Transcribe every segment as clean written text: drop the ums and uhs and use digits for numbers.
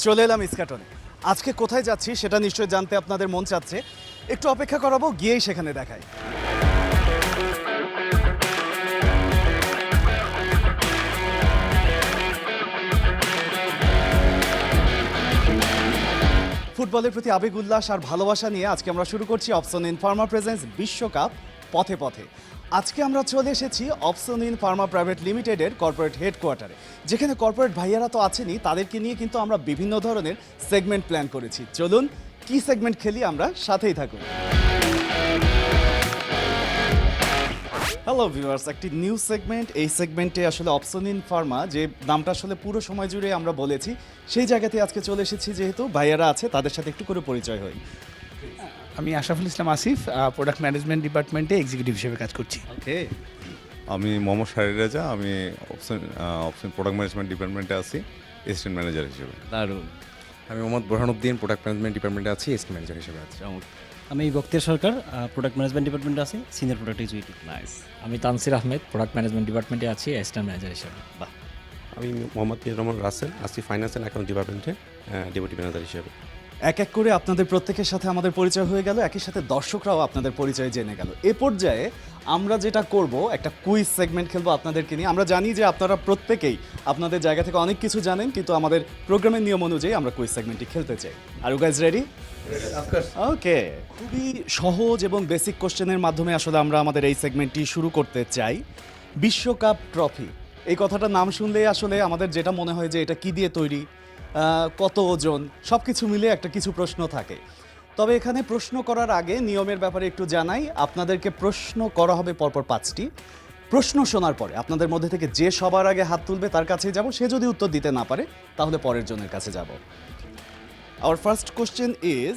চলে এলাম ইস্কাটনে। আজকে কোথায় যাচ্ছি সেটা নিশ্চয়ই জানতে আপনাদের মন চাচ্ছে। একটু অপেক্ষা করাবো, গিয়েই সেখানে দেখাই। ফুটবলের প্রতি আবেগ উল্লাস আর ভালোবাসা নিয়ে আজকে আমরা শুরু করছি অপশন ইন ফার্মা প্রেজেন্স বিশ্বকাপ পথে পথে। আজকে আমরা চলে এসেছি অপশন ইন ফার্মা প্রাইভেট লিমিটেডের কর্পোরেট হেডকোয়ার্টারে, যেখানে কর্পোরেট ভাইয়ারা তো আছেনই, তাদেরকে নিয়ে কিন্তু আমরা বিভিন্ন ধরনের সেগমেন্ট প্ল্যান করেছি। চলুন কি সেগমেন্ট খেলি আমরা, সাথেই থাকুন। হ্যালো ভিউয়ার্স, একটি নিউ সেগমেন্ট। এই সেগমেন্টে আসলে অপশন ইন ফার্মা যে নামটা আসলে পুরো সময় জুড়ে আমরা বলেছি, সেই জায়গাতে আজকে চলে এসেছি। যেহেতু ভাইয়ারা আছে, তাদের সাথে একটু করে পরিচয় হই। আমি আশরাফুল ইসলাম আসিফ, প্রোডাক্ট ম্যানেজমেন্ট ডিপার্টমেন্টে এক্সিকিউটিভ হিসেবে কাজ করছি। ওকে, আমি মোহাম্মদ শাহরির রাজা, আমি অপশন প্রোডাক্ট ম্যানেজমেন্ট ডিপার্টমেন্টে আছি অ্যাসিস্ট্যান্ট ম্যানেজার হিসেবে। দারুণ। আমি মোহাম্মদ বোরহানুদ্দিন, প্রোডাক্ট ম্যানেজমেন্ট ডিপার্টমেন্টে আছি, অ্যাসিস্ট্যান্ট ম্যানেজার হিসেবে আছি। আমি বক্তিয়ার সরকার, প্রোডাক্ট ম্যানেজমেন্ট ডিপার্টমেন্টে আছি, সিনিয়র প্রোডাক্ট এক্সিকিউটিভ। নাইস। আমি তানসির আহমেদ, প্রোডাক্ট ম্যানেজমেন্ট ডিপার্টমেন্টে আছি, অ্যাসিস্ট্যান্ট ম্যানেজার হিসেবে। বাহ। আমি মোহাম্মদ মির রহমান রাসেল, আছি ফাইন্যান্স অ্যান্ড অ্যাকাউন্ট ডিপার্টমেন্টে ডেপুটি ম্যানেজার হিসেবে। এক এক করে আপনাদের প্রত্যেকের সাথে আমাদের পরিচয় হয়ে গেল, একই সাথে দর্শকরাও আপনাদের পরিচয় জেনে গেল। এ পর্যায়ে আমরা যেটা করব, একটা কুইজ সেগমেন্ট খেলবো আপনাদেরকে নিয়ে। আমরা জানি যে আপনারা প্রত্যেকেই আপনাদের জায়গা থেকে অনেক কিছু জানেন, কিন্তু আমাদের প্রোগ্রামের নিয়ম অনুযায়ী আমরা কুইজ সেগমেন্টটি খেলতে চাই। Are you guys ready? Okay, খুবই সহজ এবং বেসিক কোশ্চেনের মাধ্যমে আসলে আমরা আমাদের এই সেগমেন্টটি শুরু করতে চাই। বিশ্বকাপ ট্রফি, এই কথাটার নাম শুনলেই আসলে আমাদের যেটা মনে হয় যে এটা কি দিয়ে তৈরি, কত ওজন, সব কিছু মিলে একটা কিছু প্রশ্ন থাকে। তবে এখানে প্রশ্ন করার আগে নিয়মের ব্যাপারে একটু জানাই। আপনাদেরকে প্রশ্ন করা হবে পরপর 5টি। প্রশ্ন শোনার পরে আপনাদের মধ্যে থেকে যে সবার আগে হাত তুলবে তার কাছেই যাব। সে যদি উত্তর দিতে না পারে তাহলে পরের জনের কাছে যাব। আওয়ার ফার্স্ট কোশ্চেন ইজ,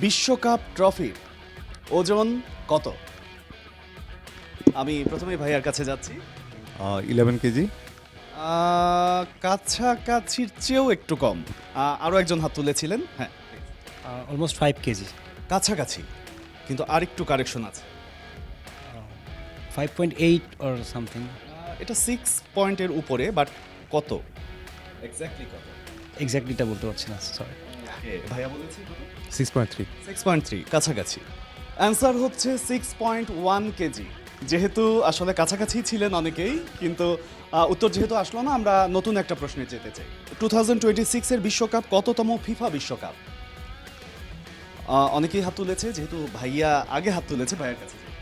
বিশ্বকাপ ট্রফির ওজন কত? আমি প্রথমেই ভাইয়ার কাছে যাচ্ছি। 11 কেজি। কাছাকাছির চেয়েও একটু কম। আরও একজন হাত তুলেছিলেন। হ্যাঁ, অলমোস্ট 5 কেজি। কাছাকাছি, কিন্তু আরেকটু কারেকশন আছে। 5.8 অর সামথিং। এটা 6 পয়েন্টের উপরে, বাট কত এক্স্যাক্টলি কত এক্স্যাক্টলিটা বলতে পারছি না, সরি। ভাইয়া বলেছি 6.3। 6.3, কাছাকাছি। অ্যান্সার হচ্ছে 6.1 কেজি। যেহেতু আসলে কাছাকাছি ছিলেন অনেকেই, কিন্তু উত্তর যেহেতু আসলো না, আমরা নতুন একটা প্রশ্নে যেতে চাই। 2026-এর বিশ্বকাপ কততম ফিফা বিশ্বকাপ? অনেকেই হাত তুলেছে, যেহেতু ভাইয়া আগে হাত তুলেছে, ভাইয়ের কাছে যাই।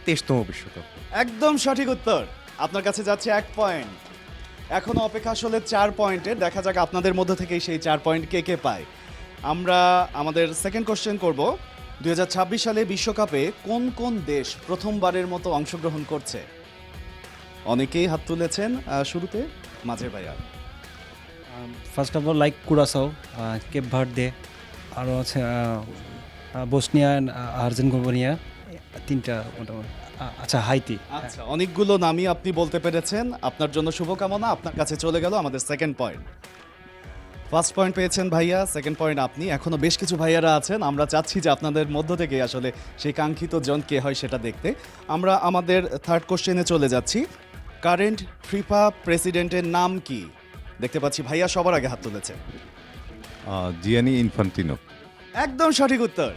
23তম বিশ্বকাপ। একদম সঠিক উত্তর। আপনার কাছে যাচ্ছে 1 পয়েন্ট। এখনো অপেক্ষা আসলে 4 পয়েন্টের। দেখা যাক আপনাদের মধ্যে থেকেই সেই 4 পয়েন্ট কে কে পায়। আমরা আমাদের সেকেন্ড কোশ্চেন করব। 2026 সালে বিশ্বকাপে কোন কোন দেশ প্রথমবারের মতো অংশগ্রহণ করছে? অনেকেই হাত তুলেছেন। শুরুতে মাঝের ভাইয়া। First of all like Curacao, Cape Verde, আরও আছে বসনিয়া, আর্জেন্টিনা, 3টা মোটামুটি। আচ্ছা, হাইতি। আচ্ছা, অনেকগুলো নামই আপনি বলতে পেরেছেন। আপনার জন্য শুভকামনা। আপনার কাছে চলে গেল আমাদের সেকেন্ড পয়েন্ট। ফার্স্ট পয়েন্ট পেয়েছেন ভাইয়া, সেকেন্ড পয়েন্ট আপনি। এখনো বেশ কিছু ভাইয়ারা আছেন। আমরা চাচ্ছি যে আপনাদের মধ্য থেকে আসলে সেই কাঙ্ক্ষিত জন কে হয় সেটা দেখতে। আমরা আমাদের থার্ড কোশ্চেনে চলে যাচ্ছি। কারেন্ট ফিফা প্রেসিডেন্টের নাম কি? দেখতে পাচ্ছি ভাইয়া সবার আগে হাত তুলেছে। জিয়ানি ইনফান্টিনো। একদম সঠিক উত্তর।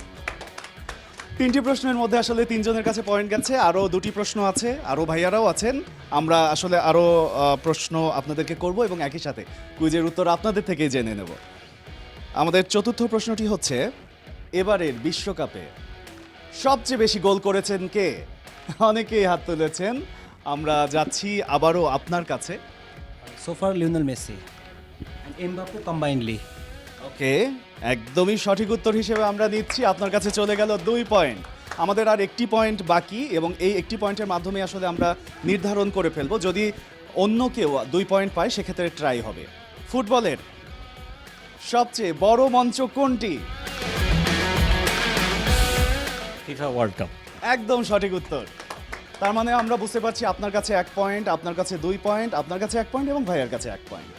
3টি প্রশ্নের মধ্যে আসলে 3 জনের কাছে পয়েন্ট গেছে। আরও 2টি প্রশ্ন আছে, আরও ভাইয়ারাও আছেন। আমরা আসলে আরও প্রশ্ন আপনাদেরকে করব এবং একই সাথে কুইজের উত্তর আপনাদের থেকেই জেনে নেব। আমাদের চতুর্থ প্রশ্নটি হচ্ছে, এবারের বিশ্বকাপে সবচেয়ে বেশি গোল করেছেন কে? অনেকেই হাত তুলেছেন। আমরা যাচ্ছি আবারও আপনার কাছে। So far Lionel Messi and Mbappe combinedly. Okay, একদমই সঠিক উত্তর হিসেবে আমরা নিচ্ছি। আপনার কাছে চলে গেল 2 পয়েন্ট। আমাদের আর 1টি পয়েন্ট বাকি, এবং এই 1টি পয়েন্টের মাধ্যমে আসলে আমরা নির্ধারণ করে ফেলবো। যদি অন্য কেউ 2 পয়েন্ট পায় সেক্ষেত্রে ট্রাই হবে। ফুটবলের সবচেয়ে বড় মঞ্চ কোনটি? FIFA world cup. একদম সঠিক উত্তর। তার মানে আমরা বুঝতে পারছি আপনার কাছে 1 পয়েন্ট, আপনার কাছে 2 পয়েন্ট, আপনার কাছে 1 পয়েন্ট এবং ভাইয়ের কাছে 1 পয়েন্ট।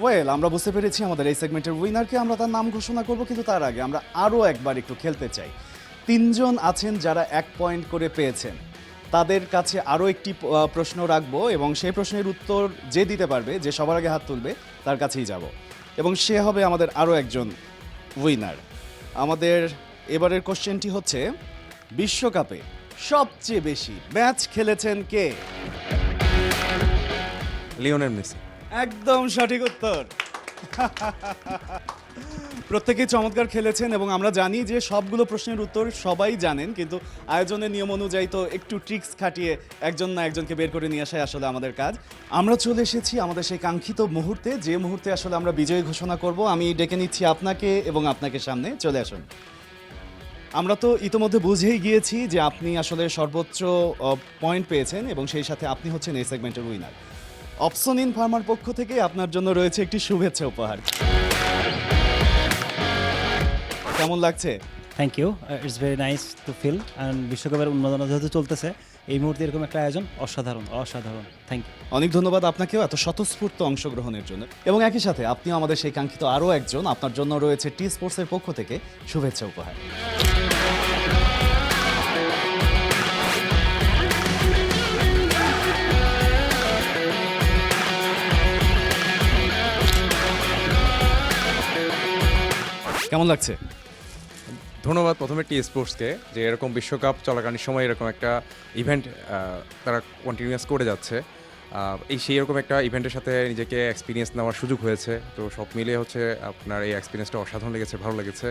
ওয়েল, আমরা বুঝতে পেরেছি আমাদের এই সেগমেন্টের উইনারকে। আমরা তার নাম ঘোষণা করব, কিন্তু তার আগে আমরা আরও একবার একটু খেলতে চাই। 3 জন আছেন যারা 1 পয়েন্ট করে পেয়েছেন। তাদের কাছে আরও একটি প্রশ্ন রাখবো, এবং সেই প্রশ্নের উত্তর যে দিতে পারবে, যে সবার আগে হাত তুলবে, তার কাছেই যাব। এবং সে হবে আমাদের আরও একজন উইনার। আমাদের এবারের কোশ্চেনটি হচ্ছে, বিশ্বকাপে সবচেয়ে বেশি ম্যাচ খেলেছেন কে? Lionel Messi. একদম সঠিক উত্তর। প্রত্যেকেই চমৎকার খেলেছেন এবং আমরা জানি যে সবগুলো প্রশ্নের উত্তর সবাই জানেন, কিন্তু আয়োজনের নিয়ম অনুযায়ী তো একটু ট্রিক্স খাটিয়ে একজন না একজনকে বের করে নিয়ে আসাই আসলে আমাদের কাজ। আমরা চলে এসেছি আমাদের সেই কাঙ্ক্ষিত মুহূর্তে, যে মুহূর্তে আসলে আমরা বিজয়ী ঘোষণা করব। আমি ডেকে নিচ্ছি আপনাকে এবং আপনাকে সামনে চলে আসুন। আমরা তো ইতোমধ্যে বুঝেই গিয়েছি যে আপনি আসলে সর্বোচ্চ পয়েন্ট পেয়েছেন এবং সেই সাথে আপনি হচ্ছেন এই সেগমেন্টের উইনার। অপশন ইন ফার্মার পক্ষ থেকে আপনার জন্য রয়েছে একটি শুভেচ্ছা উপহার। কেমন লাগছে? Thank you, it's very nice to feel. And বিশ্বকাপের উন্মাদনা যেহেতু চলতেছে, এই মুহূর্তে এরকম একটা আয়োজন অসাধারণ, অসাধারণ। Thank you. অনেক ধন্যবাদ আপনাকেও এত স্বতঃস্ফূর্ত অংশগ্রহণের জন্য, এবং একই সাথে আপনিও আমাদের সেই কাঙ্ক্ষিত আরও একজন। আপনার জন্য রয়েছে টি স্পোর্টসের পক্ষ থেকে শুভেচ্ছা উপহার। কেমন লাগছে? ধন্যবাদ প্রথমে টি স্পোর্টসকে, যে এরকম বিশ্বকাপ চলাকালীন সময় এরকম একটা ইভেন্ট তারা কন্টিনিউয়াস করে যাচ্ছে। সেই এরকম একটা ইভেন্টের সাথে নিজেকে এক্সপিরিয়েন্স নেওয়ার সুযোগ হয়েছে। তো সব মিলিয়ে হচ্ছে আপনার এই এক্সপিরিয়েন্সটা অসাধারণ লেগেছে, ভালো লেগেছে।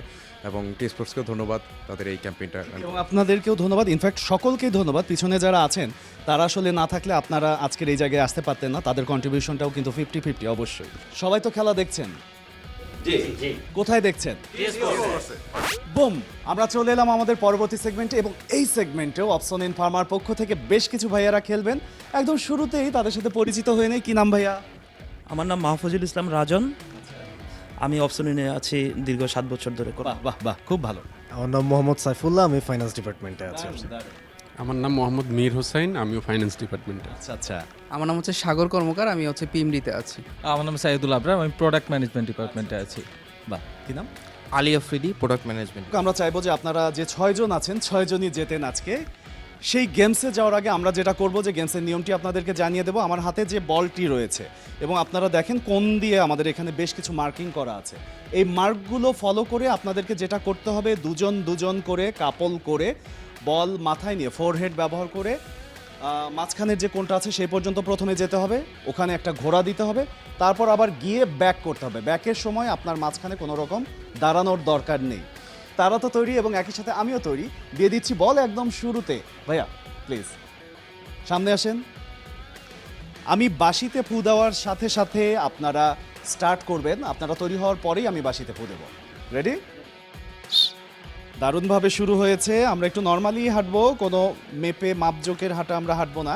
এবং টি স্পোর্টসকেও ধন্যবাদ তাদের এই ক্যাম্পেইনটা। এবং আপনাদেরকেও ধন্যবাদ, ইনফ্যাক্ট সকলকেই ধন্যবাদ। পিছনে যারা আছেন তারা আসলে না থাকলে আপনারা আজকের এই জায়গায় আসতে পারতেন না। তাদের কন্ট্রিবিউশনটাও কিন্তু 50-50 অবশ্যই। সবাই তো খেলা দেখছেন? কোথায় দেখছেন? বুম, আমরা চলে এলাম আমাদের পরবর্তী সেগমেন্টে, এবং এই সেগমেন্টেও অপশন ইন ফার্মার পক্ষ থেকে বেশ কিছু ভাইয়ারা খেলবেন। একদম শুরুতেই তাদের সাথে পরিচিত হয়ে নেই। কি নাম ভাইয়া? আমার নাম মাহফুজুল ইসলাম রাজন। আমি অপশনে আছি দীর্ঘ 7 বছর ধরে। বাহ বাহ বাহ, খুব ভালো। আমার নাম মোহাম্মদ সাইফুল্লাহ, আমি ফাইন্যান্স ডিপার্টমেন্টে আছি। আমার নাম মোহাম্মদ মীর হোসাইন, আমিও ফাইন্যান্স ডিপার্টমেন্টে। আচ্ছা আচ্ছা। আমার নাম হচ্ছে সাগর কর্মকার, আমি হচ্ছে পিএমডিতে আছি। আমার নাম সাইদুল আবরার, আমি প্রোডাক্ট ম্যানেজমেন্ট ডিপার্টমেন্টে আছি। বাহ, কি নাম? Ali Afridi, product management. আমরা চাইবো যে আপনারা যে 6 জন আছেন 6 জনই জেতেন আজকে। সেই গেমসে যাওয়ার আগে আমরা যেটা করব, যে গেমসের নিয়মটি আপনাদেরকে জানিয়ে দেবো। আমার হাতে যে বলটি রয়েছে এবং আপনারা দেখেন কোন দিয়ে আমাদের এখানে বেশ কিছু মার্কিং করা আছে, এই মার্কগুলো ফলো করে আপনাদেরকে যেটা করতে হবে, দুজন দুজন করে কাপল করে বল মাথায় নিয়ে ফোরহেড ব্যবহার করে মাঝখানের যে কোনটা আছে সেই পর্যন্ত প্রথমে যেতে হবে, ওখানে একটা ঘোড়া দিতে হবে, তারপর আবার গিয়ে ব্যাক করতে হবে। ব্যাকের সময় আপনার মাঝখানে কোনো রকম দাঁড়ানোর দরকার নেই। তারা তো তৈরি এবং একই সাথে আমিও তৈরি। দিয়ে দিচ্ছি বল একদম শুরুতে। ভাইয়া প্লিজ সামনে আসেন। আমি বাঁশিতে ফু দেওয়ার সাথে সাথে আপনারা স্টার্ট করবেন। আপনারা তৈরি হওয়ার পরেই আমি বাঁশিতে ফু দেব। রেডি? দারুণভাবে শুরু হয়েছে। আমরা একটু নর্মালি হাঁটবো, কোনো মেপে মাপজোকের হাঁটা আমরা হাঁটবো না।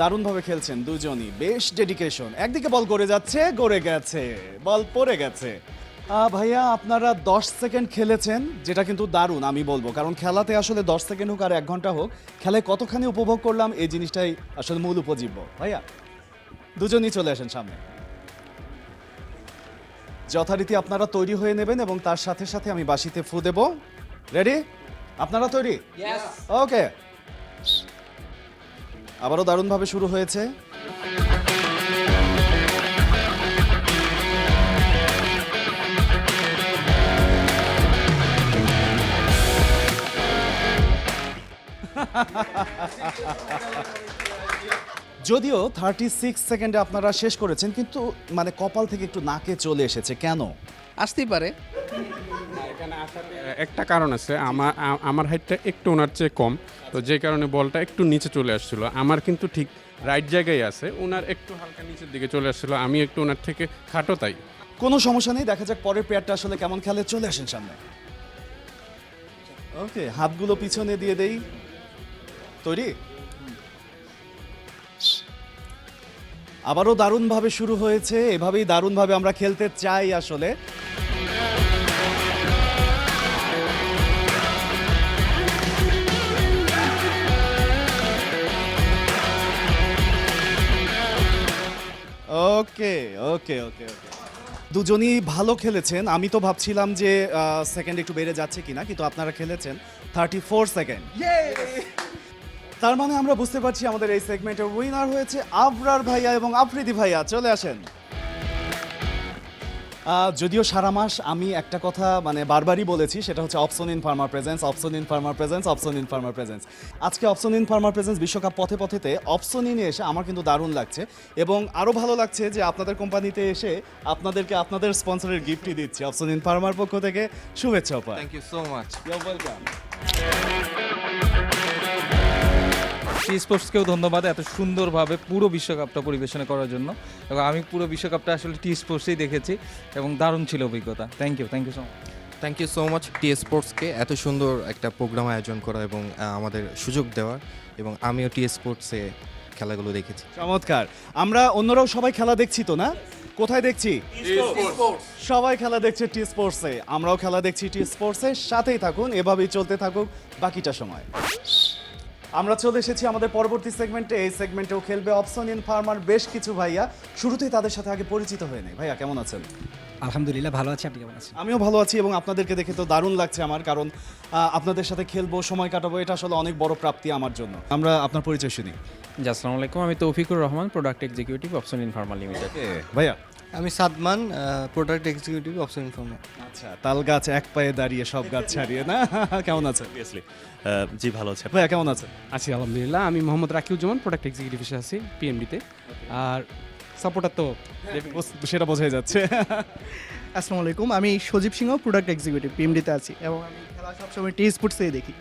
দারুণভাবে খেলছেন দুজনই, বেশ ডেডিকেশন। একদিকে বল গড়ে যাচ্ছে, গড়ে গেছে, বল পড়ে গেছে। ভাইয়া আপনারা 10 সেকেন্ড খেলেছেন, যেটা কিন্তু দারুণ আমি বলবো, কারণ খেলাতে আসলে 10 সেকেন্ড হোক আর 1 ঘন্টা হোক, খেলায় কতখানি উপভোগ করলাম এই জিনিসটাই আসলে মূল উপজীব্য। ভাইয়া দুজনই চলে আসেন সামনে। যথারীতি আপনারা তৈরি হয়ে নেবেন এবং তার সাথে সাথে আমি বাঁশিতে ফু দেব। রেডি? আপনারা তৈরি? ওকে। আবারও দারুণভাবে শুরু হয়েছে। যদিও 36 সেকেন্ডে আপনারা শেষ করেছেন, কিন্তু মানে কপাল থেকে একটু নাকে চলে এসেছে। কেন? আসতেই পারে। একটা কারণ আছে, আমার হাইটটা একটু ওনার চেয়ে কম, তো যে কারণে বলটা একটু নিচে চলে আসছিল। আমার কিন্তু ঠিক রাইট জায়গায় আছে, ওনার একটু হালকা নিচের দিকে চলে আসছিল, আমি একটু ওনার থেকে খাটো, তাই। কোনো সমস্যা নেই, দেখা যাক পরের পেয়ারটা আসলে কেমন খেলে। চলে আসেন সামনে। ওকে, হাতগুলো পিছনে দিয়ে দেই। তৈরি? আবারও দারুণভাবে শুরু হয়েছে। এভাবেই দারুণভাবে আমরা খেলতে চাই আসলে। ওকে ওকে ওকে ওকে, দুজনই ভালো খেলেছেন। আমি তো ভাবছিলাম যে সেকেন্ড একটু বেড়ে যাচ্ছে কিনা, কিন্তু আপনারা খেলেছেন 34 সেকেন্ড। তার মানে আমরা বুঝতে পারছি আমাদের এই সেগমেন্টের উইনার হয়েছে আবরার ভাইয়া এবং আফ্রিদি ভাইয়া। চলে আসেন। যদিও সারা মাস আমি একটা কথা মানে বারবারই বলেছি, সেটা হচ্ছে option in farmer presence, option in farmer presence, option in farmer presence. আজকে অপশন ইন ফার্মার প্রেজেন্স বিশ্বকাপ পথে পথেতে অপশন ইনে এসে আমার কিন্তু দারুণ লাগছে, এবং আরও ভালো লাগছে যে আপনাদের কোম্পানিতে এসে আপনাদেরকে আপনাদের স্পন্সরের গিফটই দিচ্ছি। অপশন ইন ফার্মার পক্ষ থেকে শুভেচ্ছা উপহার। Thank you so much. You're welcome. T স্পোর্টসকেও ধন্যবাদ এত সুন্দরভাবে পুরো বিশ্বকাপটা পরিবেশনা করার জন্য, এবং আমি পুরো বিশ্বকাপটা আসলে টি স্পোর্টসেই দেখেছি এবং দারুণ ছিল অভিজ্ঞতা। Thank you so much. Thank you so much T স্পোর্টসকে এত সুন্দর একটা প্রোগ্রাম আয়োজন করা এবং আমাদের সুযোগ দেওয়ার, এবং আমিও টি স্পোর্টসে খেলাগুলো দেখেছি। চমৎকার। আমরা অন্যরাও সবাই খেলা দেখছি তো না? কোথায় দেখছি? সবাই খেলা দেখছে টি স্পোর্টসে, আমরাও খেলা দেখছি টি স্পোর্টসে। সাথেই থাকুন, এভাবেই চলতে থাকুক বাকিটা সময়। আমরা চলে এসেছি আমাদের পরবর্তী সেগমেন্টে। এই সেগমেন্টেও খেলবে অপশন ইন ফার্মার বেশ কিছু ভাইয়া। শুরুতেই তাদের সাথে আগে পরিচিত হয়ে নেই। ভাইয়া কেমন আছেন? আলহামদুলিল্লাহ ভালো আছি, আপনি কেমন আছেন? আমিও ভালো আছি, এবং আপনাদেরকে দেখে তো দারুণ লাগছে আমার, কারণ আপনাদের সাথে খেলবো, সময় কাটাবো, এটা আসলে অনেক বড় প্রাপ্তি আমার জন্য। আমরা আপনার পরিচয় শুনি। জি, আসসালামু আলাইকুম, আমি Toufiqur Rahman, product executive option in Pharma limited. ভাইয়া? আমি Sadman, product executive option informer. আচ্ছা, তাল গাছ এক পায়ে দাঁড়িয়ে সব গাছ ছাড়িয়ে না? কেমন আছেন? জি ভালো আছে। ভাইয়া কেমন আছেন? আছি আলহামদুলিল্লাহ। আমি মোহাম্মদ রাকিউজ্জামান, প্রোডাক্ট এক্সিকিউটিভ হিসেবে আছি পিএমডিতে, আর সাপোর্টার তো সেটা বোঝাই যাচ্ছে। আসসালামু আলাইকুম, আমি সজীব সিংহ, প্রোডাক্ট এক্সিকিউটিভ পিএমডিতে আছি, এবং আমি খেলা সবসময় টি স্পোর্টসেই দেখি।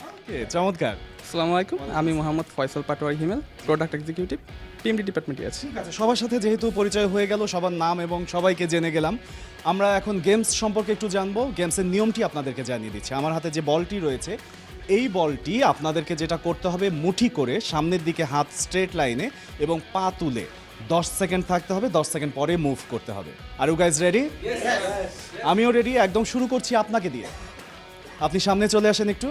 চমৎকার। আসসালামু আলাইকুম, আমি মোহাম্মদ ফয়সাল পাটোয়ারি হিমেল, প্রোডাক্ট এক্সিকিউটিভ পিএমডি ডিপার্টমেন্টে আছি। ঠিক আছে, সবার সাথে যেহেতু পরিচয় হয়ে গেল, সবার নাম এবং সবাইকে জেনে গেলাম, আমরা এখন গেমস সম্পর্কে একটু জানবো। গেমসের নিয়মটি আপনাদেরকে জানিয়ে দিচ্ছি। আমার হাতে যে বলটি রয়েছে, এই বলটি আপনাদেরকে যেটা করতে হবে, মুঠি করে সামনের দিকে হাত স্ট্রেট লাইনে এবং পা তুলে 10 সেকেন্ড থাকতে হবে, 10 সেকেন্ড পরে মুভ করতে হবে। Are you guys ready? আমিও রেডি। একদম শুরু করছি আপনাকে দিয়ে। আপনি সামনে চলে আসেন একটু,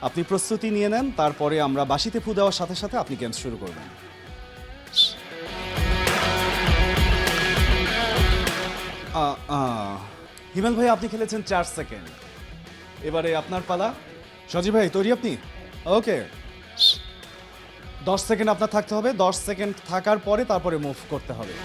আপনি প্রস্তুতি নিয়ে নেন, তারপরে আমরা বাঁশিতে ফু দেওয়ার সাথে সাথে আপনি গেমস শুরু করবেন। হিমেল ভাই, আপনি খেলেছেন 4 সেকেন্ড, এবারে আপনার পালা। সজীব ভাই তৈরি আপনি? ওকে, 10 সেকেন্ড আপনার থাকতে হবে। 10 সেকেন্ড থাকার পরে তারপরে মুভ করতে হবে।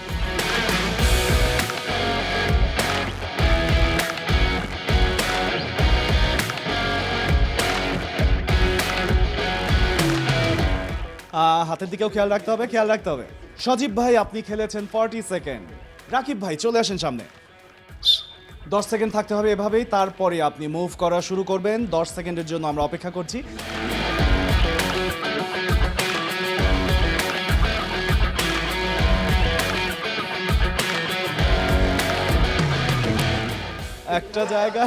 হাতের দিকেও খেয়াল রাখতে হবে, খেয়াল রাখতে হবে। সজীব ভাই আপনি খেলেছেন 40 সেকেন্ড। রাকিব ভাই চলে আসেন সামনে। 10 সেকেন্ড থাকতে হবে এভাবেই, তারপরে আপনি মুভ করা শুরু করবেন। 10 সেকেন্ডের জন্য আমরা অপেক্ষা করছি। একটা জায়গা।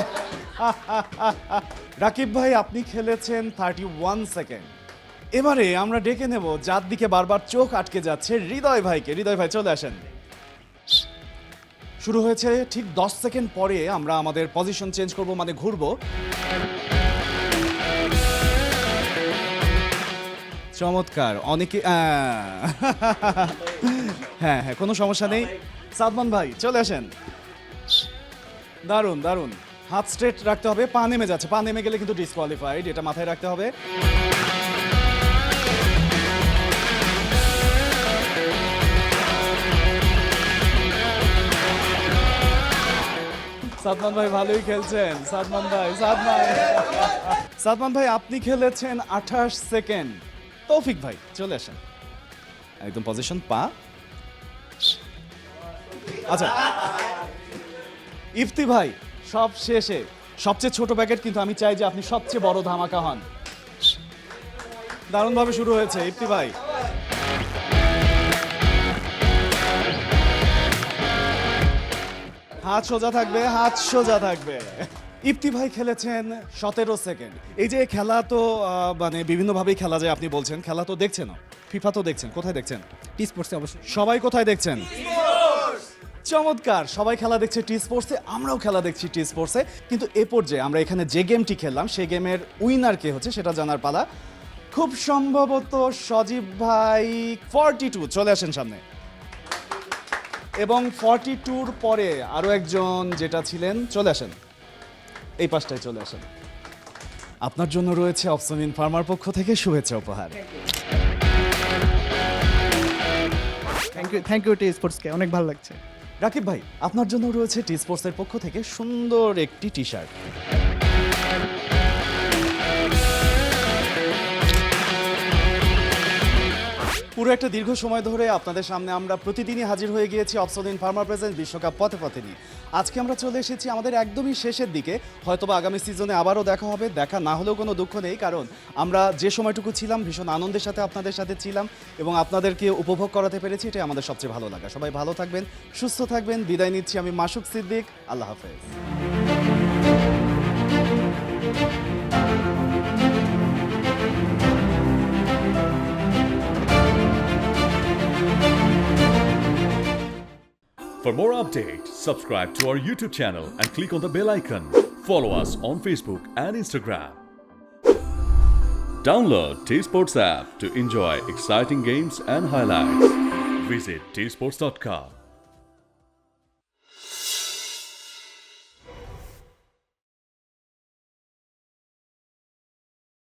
রাকিব ভাই আপনি খেলেছেন 31 সেকেন্ড। এবারে আমরা ডেকে নেব যার দিকে বারবার চোখ আটকে যাচ্ছে, হৃদয় ভাইকে। হৃদয় ভাই চলে আসেন। শুরু হয়েছে, ঠিক 10 সেকেন্ড পরে আমরা আমাদের পজিশন চেঞ্জ করব, মানে ঘুরবো। চমৎকার। অনেকে হ্যাঁ হ্যাঁ, কোনো সমস্যা নেই। সাদমান ভাই চলে আসেন। দারুণ দারুণ। হাত স্ট্রেট রাখতে হবে, পা নেমে যাচ্ছে, পা নেমে গেলে কিন্তু ডিসকোয়ালিফাইড, এটা মাথায় রাখতে হবে। সাদমান ভাই ভালোই খেলছেন। সাদমান ভাই আপনি খেলেছেন 28 সেকেন্ড। তৌফিক ভাই চলে আসেন, একদম পজিশন, পা। আচ্ছা ইফতি ভাই, সব শেষে সবচেয়ে ছোট প্যাকেট, কিন্তু আমি চাই যে আপনি সবচেয়ে বড় ধামাকা হন। দারুণভাবে শুরু হয়েছে ইফতি ভাই। হাত সোজা থাকবে, হাত সোজা থাকবে। ইফতি ভাই খেলেছেন 17 সেকেন্ড। এই যে খেলা তো মানে বিভিন্নভাবেই খেলা যায়, আপনি বলছেন খেলা তো দেখছেন, ফিফা তো দেখছেন, কোথায় দেখছেন? টি স্পোর্টসে অবশ্যই। সবাই কোথায় দেখছেন? চমৎকার, সবাই খেলা দেখছে টি স্পোর্টসে, আমরাও খেলা দেখছি টি স্পোর্টসে। কিন্তু এ পর্যায়ে আমরা এখানে যে গেমটি খেললাম, সেই গেমের উইনার কে হচ্ছে সেটা জানার পালা। খুব সম্ভবত সজীব ভাই 42, চলে আসেন সামনে। এবং 42-র পরে আরো একজন যেটা ছিলেন, চলে আসেন এই পাশটায়, চলে আসেন। আপনার জন্য রয়েছে অপশন ইন ফার্মার পক্ষ থেকে শুভেচ্ছা উপহার। থ্যাংক ইউ টি স্পোর্টসকে, অনেক ভালো লাগছে। রাকিব ভাই, আপনার জন্য রয়েছে টি স্পোর্টসের পক্ষ থেকে সুন্দর একটি টি শার্ট। পুরো একটা দীর্ঘ সময় ধরে আপনাদের সামনে আমরা প্রতিদিনই হাজির হয়ে গিয়েছি অপসোলিন ফার্মার প্রেজেন্ট বিশ্বকাপ পথে পথে নিয়ে। আজকে আমরা চলে এসেছি আমাদের একদমই শেষের দিকে, হয়তোবা আগামী সিজনে আবারও দেখা হবে। দেখা না হলেও কোনো দুঃখ নেই, কারণ আমরা যে সময়টুকু ছিলাম ভীষণ আনন্দের সাথে আপনাদের সাথে ছিলাম এবং আপনাদেরকে উপভোগ করাতে পেরেছি, এটাই আমাদের সবচেয়ে ভালো লাগা। সবাই ভালো থাকবেন, সুস্থ থাকবেন। বিদায় নিচ্ছি আমি মাসুক সিদ্দিক। আল্লাহ হাফেজ। For more updates, subscribe to our YouTube channel and click on the bell icon. Follow us on Facebook and Instagram. Download T-Sports app to enjoy exciting games and highlights. Visit tsports.com.